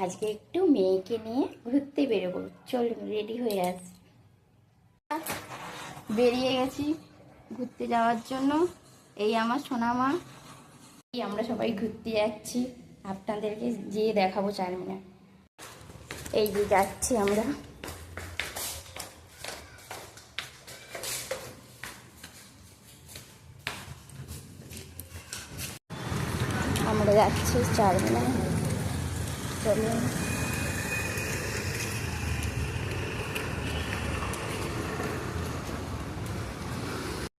আজকে একটু মেয়েকে নিয়ে ঘুরতে বেরোবো। চলুন রেডি হয়ে আসি। বেরিয়ে গেছি ঘুরতে যাওয়ার জন্য। এই আমার সোনামা, আমরা সবাই ঘুরতে যাচ্ছি। আপনাদেরকে যেয়ে দেখাবো চারমিনার। এই যে যাচ্ছি আমরা। আমরা যাচ্ছি চারমিনার। চলুন।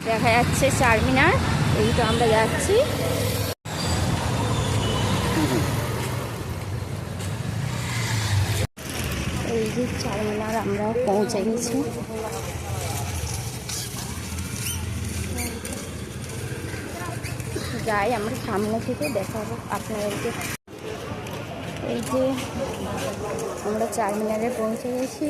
দেখা যাচ্ছে চারমিনার, এই তো আমরা যাচ্ছি। এই যে চারমিনার আমরা পৌঁছে গেছি। যাই আমরা সামনে থেকে দেখাবো আপনাদেরকে। এই যে আমরা চারমিনারে পৌঁছে গেছি।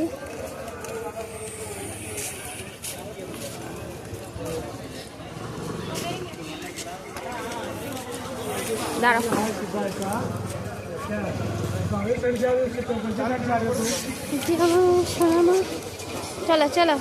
দাঁড়াও, চলো চলো।